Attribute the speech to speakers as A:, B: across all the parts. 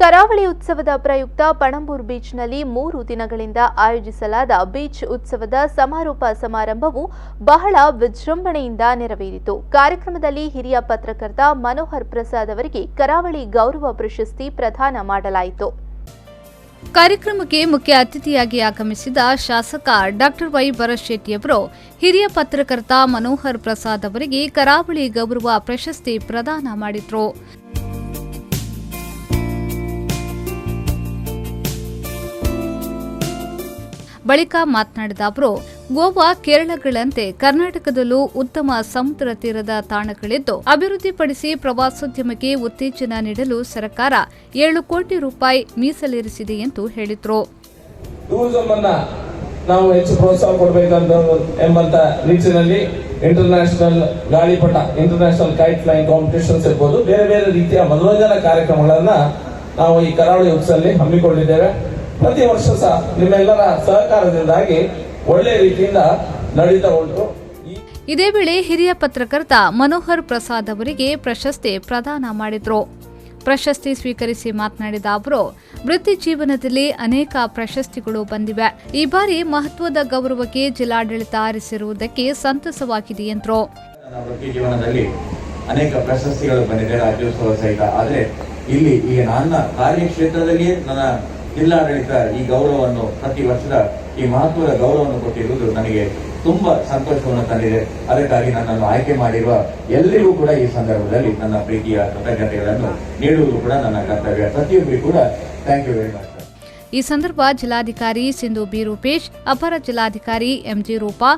A: ಕರಾವಳಿ ಉತ್ಸವದ ಪ್ರಯುಕ್ತ ಪಣಂಬೂರು ಬೀಚ್ನಲ್ಲಿ 3 ದಿನಗಳಿಂದ ಆಯೋಜಿಸಲಾದ ಬೀಚ್ ಉತ್ಸವದ ಸಮಾರೋಪ ಸಮಾರಂಭವು ಬಹಳ ವಿಜೃಂಭಣೆಯಿಂದ ನೆರವೇರಿತು. ಕಾರ್ಯಕ್ರಮದಲ್ಲಿ ಹಿರಿಯ ಪತ್ರಕರ್ತ ಮನೋಹರ್ ಪ್ರಸಾದ್ ಅವರಿಗೆ ಕರಾವಳಿ ಗೌರವ ಪ್ರಶಸ್ತಿ ಪ್ರದಾನ ಮಾಡಲಾಯಿತು.
B: ಕಾರ್ಯಕ್ರಮಕ್ಕೆ ಮುಖ್ಯ ಅತಿಥಿಯಾಗಿ ಆಗಮಿಸಿದ ಶಾಸಕ ಡಾಕ್ಟರ್ ವೈ ಭರತ್ ಹಿರಿಯ ಪತ್ರಕರ್ತ ಮನೋಹರ್ ಪ್ರಸಾದ್ ಅವರಿಗೆ ಕರಾವಳಿ ಗೌರವ ಪ್ರಶಸ್ತಿ ಪ್ರದಾನ ಮಾಡಿದರು. ಬಳಿಕ ಮಾತನಾಡಿದ ಅವರು, ಗೋವಾ, ಕೇರಳಗಳಂತೆ ಕರ್ನಾಟಕದಲ್ಲೂ ಉತ್ತಮ ಸಮುದ್ರ ತೀರದ ತಾಣಗಳಿದ್ದು ಅಭಿವೃದ್ಧಿಪಡಿಸಿ ಪ್ರವಾಸೋದ್ಯಮಕ್ಕೆ ಉತ್ತೇಜನ ನೀಡಲು ಸರ್ಕಾರ 7 ಕೋಟಿ ರೂಪಾಯಿ ಮೀಸಲಿರಿಸಿದೆ ಎಂದು ಹೇಳಿದರು.
C: ಟೂರಿಸಂ ಅನ್ನ ನಾವು ಹೆಚ್ಚು ಪ್ರೋತ್ಸಾಹ ಕೊಡಬೇಕಂತ ಎಂಬಂತ ನಿಟ್ಟಿನಲ್ಲಿ ಇಂಟರ್ನ್ಯಾಷನಲ್ ಗಾಳಿಪಟ, ಇಂಟರ್ನ್ಯಾಷನಲ್ ಕೈಟ್ ಫ್ಲೈಯಿಂಗ್ ಕಾಂಪಿಟೇಷನ್ಸ್ ಇರ್ಬೋದು, ಬೇರೆ ಬೇರೆ ರೀತಿಯ ಮನೋರಂಜನಾ ಕಾರ್ಯಕ್ರಮಗಳನ್ನ ನಾವು ಈ ಕರಾವಳಿ ಉತ್ಸವದಲ್ಲಿ ಹಮ್ಮಿಕೊಂಡಿದ್ದೇವೆ. ಪ್ರತಿ ವರ್ಷ ಸಹ ನಿಮ್ಮೆಲ್ಲರ ಸಹಕಾರದಿಂದಾಗಿ ಒಳ್ಳೆ ರೀತಿಯಿಂದ ನಡೀತಾ ಉಂಟು.
B: ಇದೇ ವೇಳೆ ಹಿರಿಯ ಪತ್ರಕರ್ತ ಮನೋಹರ್ ಪ್ರಸಾದ್ ಅವರಿಗೆ ಪ್ರಶಸ್ತಿ ಪ್ರದಾನ ಮಾಡಿದ್ರು. ಪ್ರಶಸ್ತಿ ಸ್ವೀಕರಿಸಿ ಮಾತನಾಡಿದ ಅವರು, ವೃತ್ತಿ ಜೀವನದಲ್ಲಿ ಅನೇಕ ಪ್ರಶಸ್ತಿಗಳು ಬಂದಿವೆ. ಈ ಬಾರಿ ಮಹತ್ವದ ಗೌರವಕ್ಕೆ ಜಿಲ್ಲಾಡಳಿತ ಆರಿಸಿರುವುದಕ್ಕೆ ಸಂತಸವಾಗಿದೆ ಎಂದರು.
D: ವೃತ್ತಿ ಜೀವನದಲ್ಲಿ ಅನೇಕ ಪ್ರಶಸ್ತಿಗಳು ಬಂದಿದೆ, ರಾಜ್ಯೋತ್ಸವ ಸಹಿತ. ಆದರೆ ಇಲ್ಲಿ ಈಗ ನನ್ನ ಕಾರ್ಯಕ್ಷೇತ್ರದಲ್ಲಿಯೇ ನನ್ನ ಜಿಲ್ಲಾಡಳಿತ ಈ ಗೌರವವನ್ನು, ಪ್ರತಿ ವರ್ಷದ ಈ ಮಹತ್ವದ ಗೌರವವನ್ನು ಕೊಟ್ಟಿರುವುದು ನನಗೆ ತುಂಬಾ ಸಂತೋಷವನ್ನು ತಂದಿದೆ. ಅದಕ್ಕಾಗಿ ನನ್ನನ್ನು ಆಯ್ಕೆ ಮಾಡಿರುವ ಎಲ್ಲರಿಗೂ ಕೂಡ ಈ ಸಂದರ್ಭದಲ್ಲಿ ನನ್ನ ಪ್ರೀತಿಯ ಕೃತಜ್ಞತೆಗಳನ್ನು ನೀಡುವುದು ಕೂಡ ನನ್ನ ಕರ್ತವ್ಯ. ಪ್ರತಿಯೊಬ್ಬರಿಗೂ ಕೂಡ ಥ್ಯಾಂಕ್ ಯು ವೆರಿ ಮಚ್.
B: ಈ ಸಂದರ್ಭ ಜಿಲ್ಲಾಧಿಕಾರಿ ಸಿಂಧು ಬಿ ರೂಪೇಶ್, ಅಪರ ಜಿಲ್ಲಾಧಿಕಾರಿ ಎಂಜಿ ರೂಪಾ,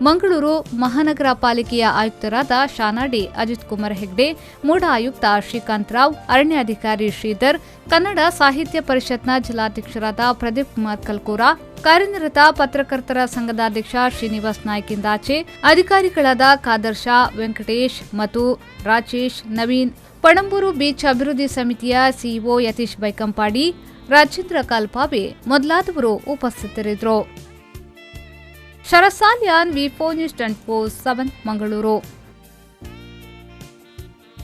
B: ಮಂಗಳೂರು ಮಹಾನಗರ ಪಾಲಿಕೆಯ ಆಯುಕ್ತರಾದ ಶಾನಾಡಿ ಅಜಿತ್ ಕುಮಾರ್ ಹೆಗ್ಡೆ, ಮೂಡ ಆಯುಕ್ತ ಶ್ರೀಕಾಂತ್ ರಾವ್, ಅರಣ್ಯಾಧಿಕಾರಿ ಶ್ರೀಧರ್, ಕನ್ನಡ ಸಾಹಿತ್ಯ ಪರಿಷತ್ನ ಜಿಲ್ಲಾಧ್ಯಕ್ಷರಾದ ಪ್ರದೀಪ್ ಕುಮಾರ್ ಕಲ್ಕೂರ, ಕಾರ್ಯನಿರತ ಪತ್ರಕರ್ತರ ಸಂಘದ ಅಧ್ಯಕ್ಷ ಶ್ರೀನಿವಾಸ್ ನಾಯ್ಕ್ ಇಂದಾಚೆ, ಅಧಿಕಾರಿಗಳಾದ ಖಾದರ್ ಶಾ, ವೆಂಕಟೇಶ್, ಮಧು, ರಾಜೇಶ್, ನವೀನ್, ಪಣಂಬೂರು ಬೀಚ್ ಅಭಿವೃದ್ಧಿ ಸಮಿತಿಯ ಸಿಇಒ ಯತೀಶ್ ಬೈಕಂಪಾಡಿ, ರಾಜೇಂದ್ರ ಕಾಲ್ಪಾವೆ ಮೊದಲಾದವರು ಉಪಸ್ಥಿತರಿದ್ದರು. ಶರಸಾಲಿಯಾನ್, ವಿ4 ನ್ಯೂಸ್ 24/7 ಮಂಗಳೂರು.